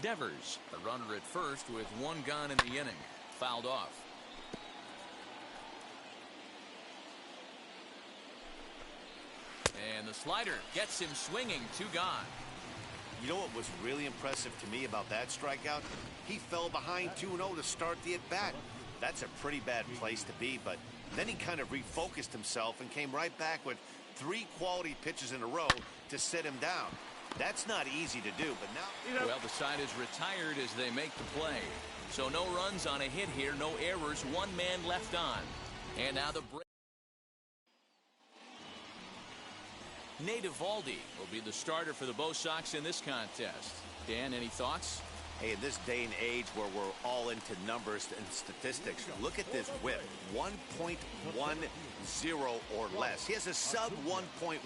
Devers, a runner at first with one gone in the inning. Fouled off. And the slider gets him swinging. Two gone. You know what was really impressive to me about that strikeout? He fell behind 2-0 to start the at-bat. That's a pretty bad place to be, but then he kind of refocused himself and came right back with 3 quality pitches in a row to sit him down. That's not easy to do, but now... Well, the side is retired as they make the play. So no runs on a hit here, no errors, 1 man left on. And now the break. Nate Eovaldi will be the starter for the Bo Sox in this contest. Dan, any thoughts? Hey, in this day and age where we're all into numbers and statistics, look at this whip, 1.10 or less. He has a sub 1.1.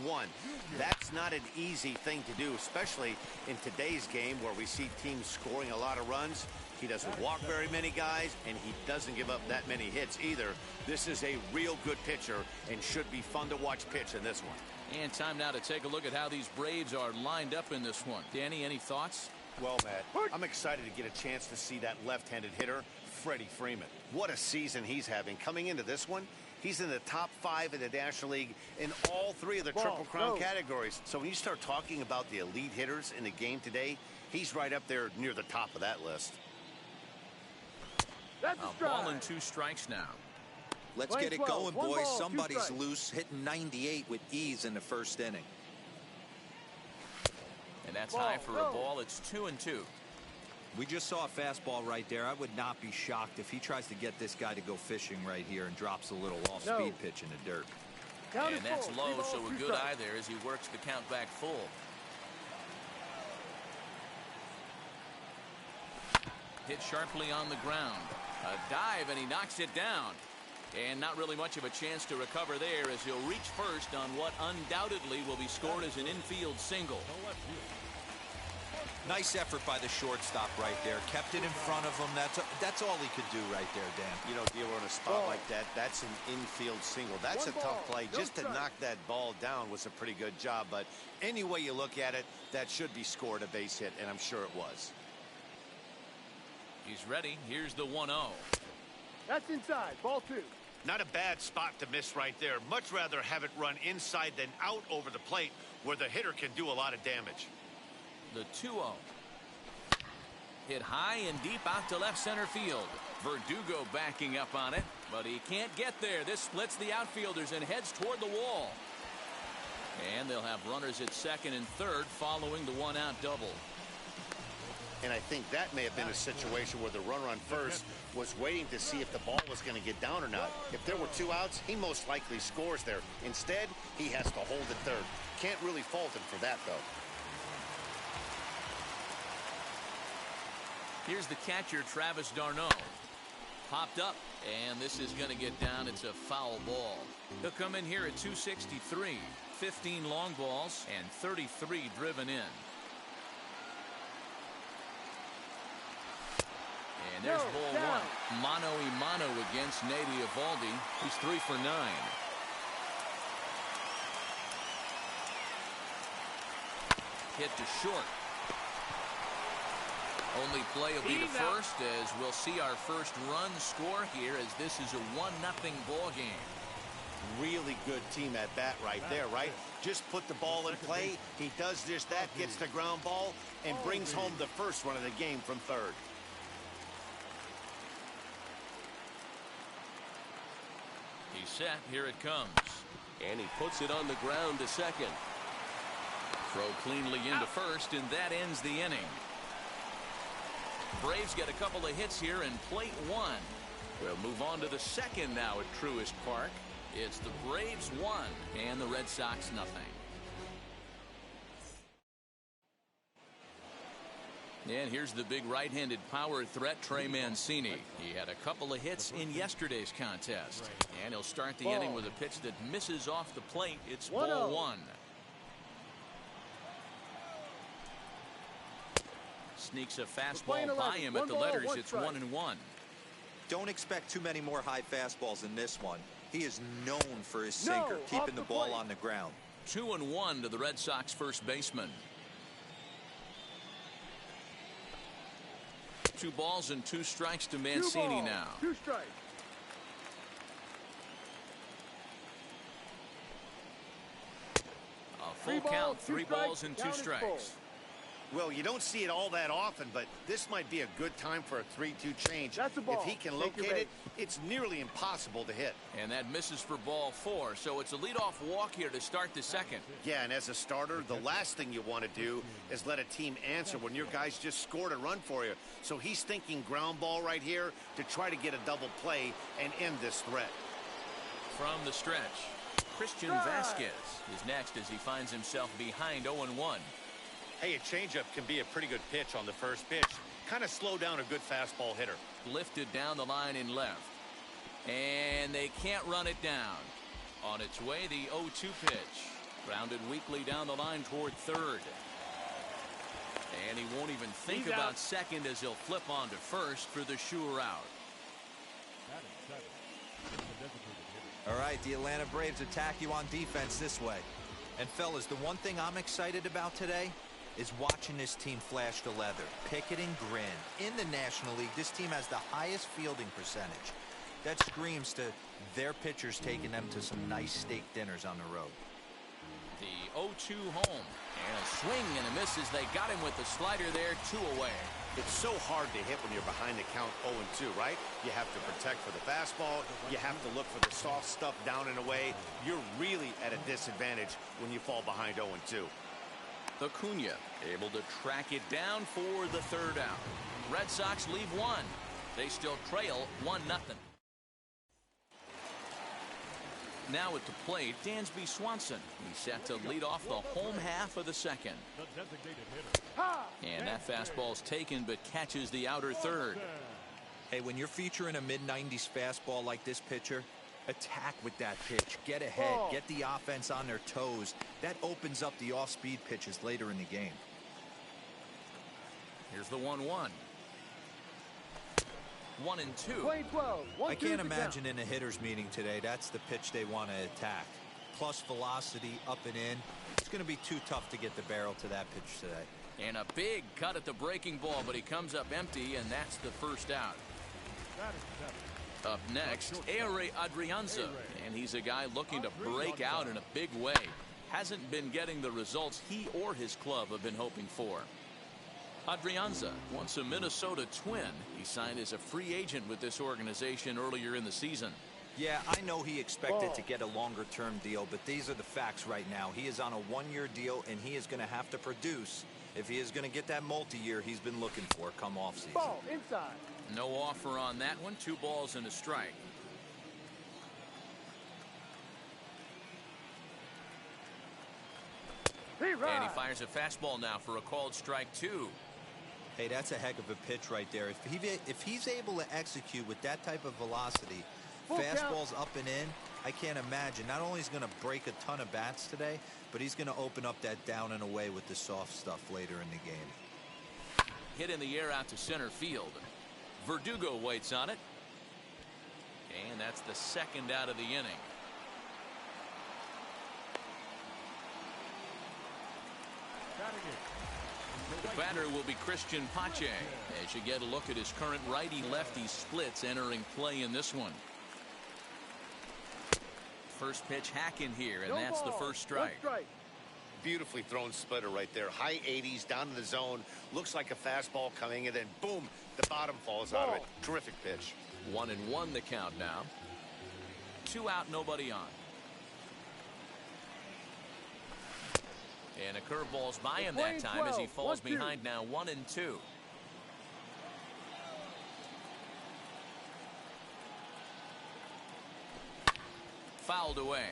That's not an easy thing to do, especially in today's game where we see teams scoring a lot of runs. He doesn't walk very many guys, and he doesn't give up that many hits either. This is a real good pitcher and should be fun to watch pitch in this one. And time now to take a look at how these Braves are lined up in this one. Danny, any thoughts? Well, Matt, I'm excited to get a chance to see that left-handed hitter, Freddie Freeman. What a season he's having. Coming into this one, he's in the top 5 in the National League in all 3 of the Triple Crown categories. So when you start talking about the elite hitters in the game today, he's right up there near the top of that list. A ball and 2 strikes now. Let's get it going, boys. Somebody's loose, hitting 98 with ease in the first inning. And that's high for a ball. It's 2-2. We just saw a fastball right there. I would not be shocked if he tries to get this guy to go fishing right here and drops a little off-speed pitch in the dirt. And that's low, so a good eye there as he works the count back full. Hit sharply on the ground. A dive, and he knocks it down. And not really much of a chance to recover there as he'll reach first on what undoubtedly will be scored as an infield single. Nice effort by the shortstop right there. Kept it in front of him. That's all he could do right there, Dan. You know, dealer on a spot like that, that's an infield single. That's a tough play. Just to knock that ball down was a pretty good job. But any way you look at it, that should be scored a base hit, and I'm sure it was. He's ready. Here's the 1-0. That's inside. Ball 2. Not a bad spot to miss right there. Much rather have it run inside than out over the plate where the hitter can do a lot of damage. The 2-0. Hit high and deep out to left center field. Verdugo backing up on it, but he can't get there. This splits the outfielders and heads toward the wall. And they'll have runners at second and third following the 1-out double. And I think that may have been a situation where the runner on first was waiting to see if the ball was going to get down or not. If there were 2 outs, he most likely scores there. Instead, he has to hold at third. Can't really fault him for that, though. Here's the catcher, Travis d'Arnaud. Popped up, and this is going to get down. It's a foul ball. He'll come in here at 263. 15 long balls and 33 driven in. And there's ball 1. Mano a mano against Nate Eovaldi. He's 3 for 9. Hit to short. Only play will be the first, as we'll see our first run score here, as this is a 1-0 ball game. Really good team at bat right there, right? Just put the ball in play. He does just that, gets the ground ball, and brings home the first run of the game from third. He's set. Here it comes. And he puts it on the ground to second. Throw cleanly into first, and that ends the inning. Braves get a couple of hits here in plate 1. We'll move on to the second now at Truist Park. It's the Braves 1 and the Red Sox nothing. And here's the big right-handed power threat, Trey Mancini. He had a couple of hits in yesterday's contest. And he'll start the inning with a pitch that misses off the plate. It's ball 1. Sneaks a fastball by him at the letters. It's 1-1. Don't expect too many more high fastballs in this one. He is known for his sinker, keeping the ball on the ground. 2-1 to the Red Sox first baseman. 2 balls and 2 strikes to 2 Mancini balls, now. 2 strikes. A full count, 3 balls and 2 strikes. Well, you don't see it all that often, but this might be a good time for a 3-2 change. That's a ball. If he can Take your locate it, base. it's nearly impossible to hit. And that misses for ball 4, so it's a leadoff walk here to start the second. Yeah, and as a starter, the last thing you want to do is let a team answer when your guys just scored a run for you. So he's thinking ground ball right here to try to get a double play and end this threat. From the stretch, Christian Vasquez is next as he finds himself behind 0-1. Hey, a changeup can be a pretty good pitch on the first pitch. Kind of slow down a good fastball hitter. Lifted down the line in left. And they can't run it down. On its way, the 0-2 pitch. Grounded weakly down the line toward third. And he won't even think about second as he'll flip on to first for the sure out. All right, the Atlanta Braves attack you on defense this way. And fellas, the one thing I'm excited about today is watching this team flash the leather, pick it and grin. In the National League, this team has the highest fielding percentage. That screams to their pitchers taking them to some nice steak dinners on the road. The 0-2 home. And a swing and a miss as they got him with the slider there, 2 away. It's so hard to hit when you're behind the count 0-2, right? You have to protect for the fastball. You have to look for the soft stuff down and away. You're really at a disadvantage when you fall behind 0-2. Acuna able to track it down for the third out. Red Sox leave 1. They still trail 1-0. Now at the plate, Dansby Swanson. He's set to lead off the home half of the second. And that fastball's taken but catches the outer third. Hey, when you're featuring a mid-90s fastball like this pitcher, attack with that pitch. Get ahead. Get the offense on their toes. That opens up the off-speed pitches later in the game. Here's the 1-1. 1-2. I can't imagine in a hitter's meeting today that's the pitch they want to attack. Plus velocity up and in. It's going to be too tough to get the barrel to that pitch today. And a big cut at the breaking ball, but he comes up empty, and that's the first out. Up next, Ehire Adrianza, and he's a guy looking to break out in a big way. Hasn't been getting the results he or his club have been hoping for. Adrianza, once a Minnesota Twin, he signed as a free agent with this organization earlier in the season. Yeah, I know he expected to get a longer-term deal, but these are the facts right now. He is on a one-year deal, and he is going to have to produce if he is going to get that multi-year he's been looking for come offseason. Ball inside. No offer on that one. 2 balls and a strike. And he fires a fastball now for a called strike 2. Hey, that's a heck of a pitch right there. If he's able to execute with that type of velocity, fastballs up and in, I can't imagine. Not only is he going to break a ton of bats today, but he's going to open up that down and away with the soft stuff later in the game. Hit in the air out to center field. Verdugo waits on it. And that's the second out of the inning. The batter will be Christian Pache as you get a look at his current righty-lefty splits entering play in this one. First pitch hack in here, and that's the first strike. Beautifully thrown splitter right there. High 80s down in the zone. Looks like a fastball coming, and then boom, the bottom falls out of it. Terrific pitch. 1-1 the count now. 2 out, nobody on. And a curveball's by him that time as he falls behind now 1-2. Fouled away.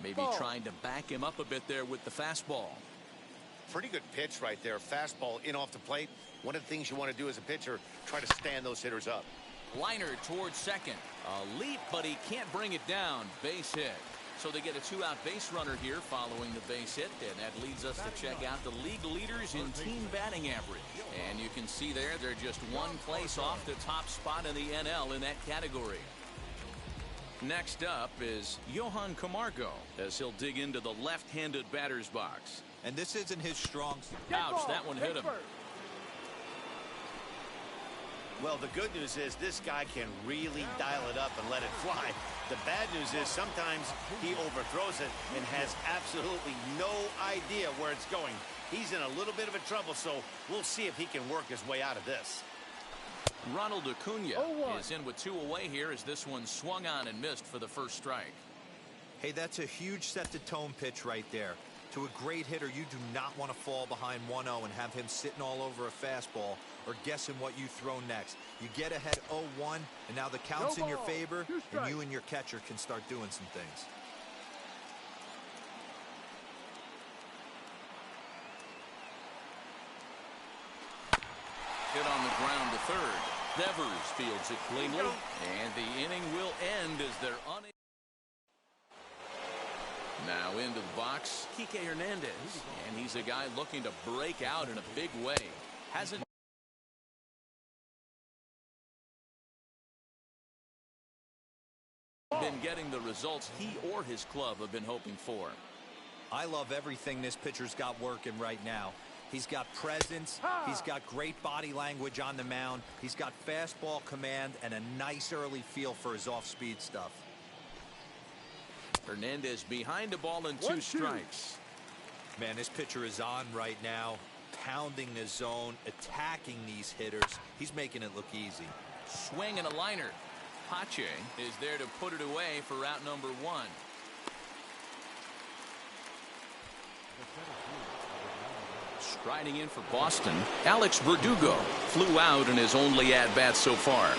Maybe trying to back him up a bit there with the fastball. Pretty good pitch right there. Fastball in off the plate. One of the things you want to do as a pitcher, try to stand those hitters up. Liner towards second. A leap, but he can't bring it down. Base hit. So they get a 2-out base runner here following the base hit, and that leads us to check out the league leaders in team batting average. And you can see there they're just one place off the top spot in the NL in that category. Next up is Johan Camargo as he'll dig into the left-handed batter's box. And this isn't his strong suit. Ouch, that one hit him. Well, the good news is this guy can really dial it up and let it fly. The bad news is sometimes he overthrows it and has absolutely no idea where it's going. He's in a little bit of a trouble, so we'll see if he can work his way out of this. Ronald Acuna is in with 2 away here as this one swung on and missed for the first strike. Hey, that's a huge set-the-tone pitch right there. To a great hitter, you do not want to fall behind 1-0 and have him sitting all over a fastball or guessing what you throw next. You get ahead 0-1, and now the count's in your favor, and you and your catcher can start doing some things. Hit on the ground to third. Devers fields it cleanly, and the inning will end as they're unable. Now into the box, Kike Hernandez, and he's a guy looking to break out in a big way. Hasn't been getting the results he or his club have been hoping for. I love everything this pitcher's got working right now. He's got presence, he's got great body language on the mound, he's got fastball command and a nice early feel for his off-speed stuff. Hernandez behind the ball and 2 strikes. Man, this pitcher is on right now, pounding the zone, attacking these hitters. He's making it look easy. Swing and a liner. Pache is there to put it away for out number 1. Striding in for Boston, Alex Verdugo flew out in his only at-bat so far.